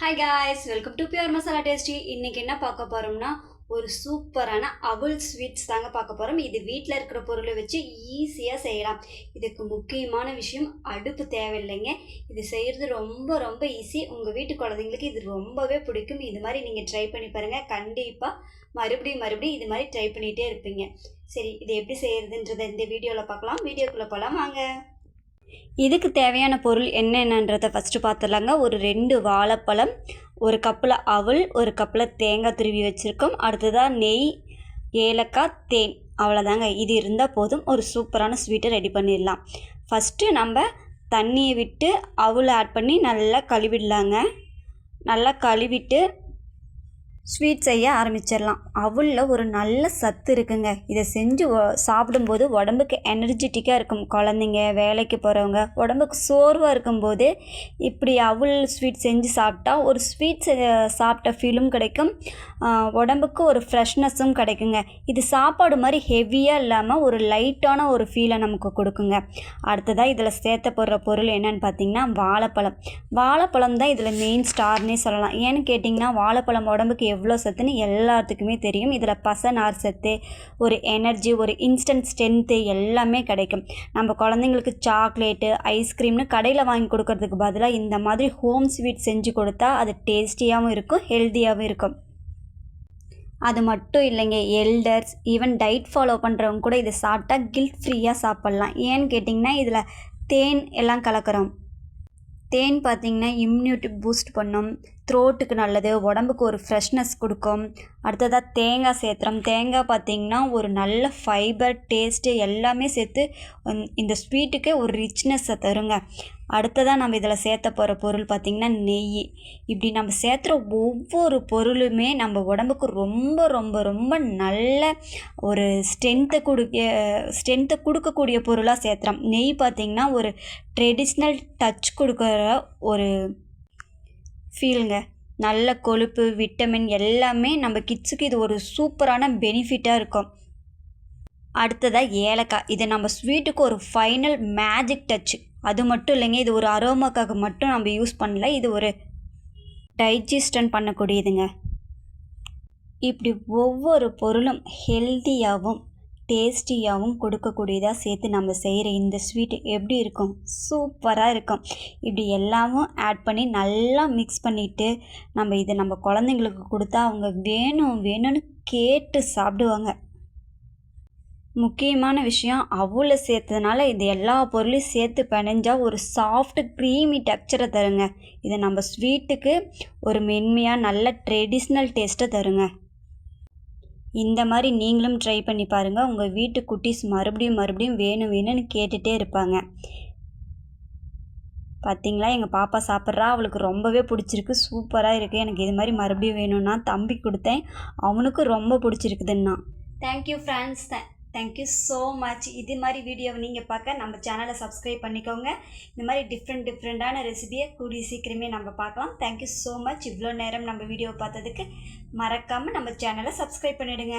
Hi guys, welcome to pure masala tasty. இன்றைக்கி என்ன பார்க்க போகிறோம்னா, ஒரு சூப்பரான அவல் ஸ்வீட்ஸ் தாங்க பார்க்க போகிறோம். இது வீட்டில் இருக்கிற பொருளை வச்சு ஈஸியாக செய்யலாம். இதுக்கு முக்கியமான விஷயம் அடுப்பு தேவையில்லைங்க. இது செய்கிறது ரொம்ப ரொம்ப ஈஸி. உங்கள் வீட்டு குழந்தைங்களுக்கு இது ரொம்பவே பிடிக்கும். இது மாதிரி நீங்கள் ட்ரை பண்ணி பாருங்கள். கண்டிப்பாக மறுபடியும் இது மாதிரி ட்ரை பண்ணிகிட்டே இருப்பீங்க. சரி, இது எப்படி செய்கிறதுன்றதை இந்த வீடியோவில் பார்க்கலாம். வீடியோக்குள்ளே போகலாம் வாங்க. இதுக்கு தேவையான பொருள் என்னென்னன்றதை ஃபஸ்ட்டு பார்த்துடலாங்க. ஒரு 2 வாழைப்பழம், ஒரு கப்பில் அவல், ஒரு கப்பில் தேங்காய் துருவி வச்சுருக்கோம். அடுத்ததாக நெய், ஏலக்காய், தேன், அவ்வளோதாங்க. இது இருந்தால் போதும், ஒரு சூப்பரான ஸ்வீட்டை ரெடி பண்ணிடலாம். ஃபஸ்ட்டு நம்ம தண்ணியை விட்டு அவல் ஆட் பண்ணி நல்லா கழுவிடலாங்க. நல்லா கழுவிட்டு ஸ்வீட் செய்ய ஆரம்பிச்சிடலாம். அவலில் ஒரு நல்ல சத்து இருக்குங்க. இதை செஞ்சு சாப்பிடும்போது உடம்புக்கு எனர்ஜெட்டிக்காக இருக்கும். குழந்தைங்க, வேலைக்கு போகிறவங்க, உடம்புக்கு சோர்வாக இருக்கும்போது இப்படி அவல் ஸ்வீட் செஞ்சு சாப்பிட்டா ஒரு ஸ்வீட் சாப்பிட்ட ஃபீலும் கிடைக்கும், உடம்புக்கு ஒரு ஃப்ரெஷ்னஸும் கிடைக்குங்க. இது சாப்பாடு மாதிரி ஹெவியாக இல்லாமல் ஒரு லைட்டான ஒரு ஃபீலை நமக்கு கொடுக்குங்க. அடுத்ததாக இதில் சேர்த்த போடுற பொருள் என்னென்னு பார்த்தீங்கன்னா வாழைப்பழம். வாழைப்பழம் தான் இதில் மெயின் ஸ்டார்னே சொல்லலாம். ஏன்னு கேட்டிங்கன்னா, வாழைப்பழம் உடம்புக்கு எவ்வளோ சத்துன்னு எல்லாத்துக்குமே தெரியும். இதில் பசநார் சத்து, ஒரு எனர்ஜி, ஒரு இன்ஸ்டன்ட் ஸ்ட்ரென்த்து எல்லாமே கிடைக்கும். நம்ம குழந்தைங்களுக்கு சாக்லேட்டு, ஐஸ்கிரீம்னு கடையில் வாங்கி கொடுக்கறதுக்கு பதிலாக இந்த மாதிரி ஹோம் ஸ்வீட் செஞ்சு கொடுத்தா அது டேஸ்டியாகவும் இருக்கும், ஹெல்த்தியாகவும் இருக்கும். அது மட்டும் இல்லைங்க, எல்டர்ஸ், ஈவன் டயட் ஃபாலோ பண்ணுறவங்க கூட இதை சாப்பிட்டா கில்ட் ஃப்ரீயாக சாப்பிட்லாம். ஏன்னு கேட்டிங்கன்னா, இதில் தேன் எல்லாம் கலக்கிறோம். தேன் பார்த்திங்கன்னா இம்யூனிட்டி பூஸ்ட் பண்ணும், த்ரோட்டுக்கு நல்லது, உடம்புக்கு ஒரு ஃப்ரெஷ்னஸ் கொடுக்கும். அடுத்ததாக தேங்காய் சேர்த்துறோம். தேங்காய் பார்த்திங்கன்னா ஒரு நல்ல ஃபைபர், டேஸ்ட்டு எல்லாமே சேர்த்து இந்த ஸ்வீட்டுக்கு ஒரு ரிச்னஸை தருங்க. அடுத்ததாக நம்ம இதில் சேர்த்த போகிற பொருள் பார்த்திங்கன்னா நெய். இப்படி நம்ம சேர்த்துற ஒவ்வொரு பொருளுமே நம்ம உடம்புக்கு ரொம்ப ரொம்ப ரொம்ப நல்ல ஒரு ஸ்ட்ரென்த்தை கொடுக்கக்கூடிய பொருளாக சேர்த்துறோம். நெய் பார்த்திங்கன்னா ஒரு ட்ரெடிஷ்னல் டச் கொடுக்குற ஒரு ஃபீலுங்க. நல்ல கொழுப்பு, விட்டமின் எல்லாமே நம்ம கிட்ஸுக்கு இது ஒரு சூப்பரான பெனிஃபிட்டாக இருக்கும். அடுத்ததாக ஏலக்காய். இது நம்ம ஸ்வீட்டுக்கு ஒரு ஃபைனல் மேஜிக் டச். அது மட்டும் இல்லைங்க, இது ஒரு அரோமாக்காக மட்டும் நம்ம யூஸ் பண்ணல, இது ஒரு டைஜஸ்டன் பண்ணக்கூடியதுங்க. இப்படி ஒவ்வொரு பொருளும் ஹெல்த்தியாகவும் டேஸ்டியாகவும் கொடுக்கக்கூடியதாக சேர்த்து நம்ம செய்கிற இந்த ஸ்வீட் எப்படி இருக்கும்? சூப்பராக இருக்கும். இப்படி எல்லாமும் ஆட் பண்ணி நல்லா மிக்ஸ் பண்ணிவிட்டு இதை நம்ம குழந்தைங்களுக்கு கொடுத்தா அவங்க வேணும்னு கேட்டு சாப்பிடுவாங்க. முக்கியமான விஷயம், அவலை சேர்த்ததுனால இது எல்லா பொருளையும் சேர்த்து பிணைஞ்சால் ஒரு சாஃப்ட் க்ரீமி டெக்ஸ்சரை தருங்க. இது நம்ம ஸ்வீட்டுக்கு ஒரு மென்மையாக நல்ல ட்ரெடிஷ்னல் டேஸ்ட்டை தருங்க. இந்த மாதிரி நீங்களும் ட்ரை பண்ணி பாருங்கள். உங்கள் வீட்டு குட்டீஸ் மறுபடியும் வேணும்னு கேட்டுகிட்டே இருப்பாங்க. பார்த்திங்களா, எங்கள் பாப்பா சாப்பிட்றா, அவளுக்கு ரொம்பவே பிடிச்சிருக்கு, சூப்பராக இருக்குது. எனக்கு இது மாதிரி மறுபடியும் வேணும்னா தம்பி கொடுத்தேன், அவனுக்கு ரொம்ப பிடிச்சிருக்குதுன்னா. Thank you friends, thank you so much. இது மாதிரி வீடியோவை நீங்கள் பார்க்க நம்ம சேனலை சப்ஸ்கிரைப் பண்ணிக்கோங்க. இந்த மாதிரி டிஃப்ரெண்ட்டான ரெசிபியை கூடிய சீக்கிரமே நம்ம பார்க்கலாம். Thank you so much. இவ்வளோ நேரம் நம்ம வீடியோவை பார்த்ததுக்கு மறக்காமல் நம்ம சேனலை சப்ஸ்கிரைப் பண்ணிவிடுங்க.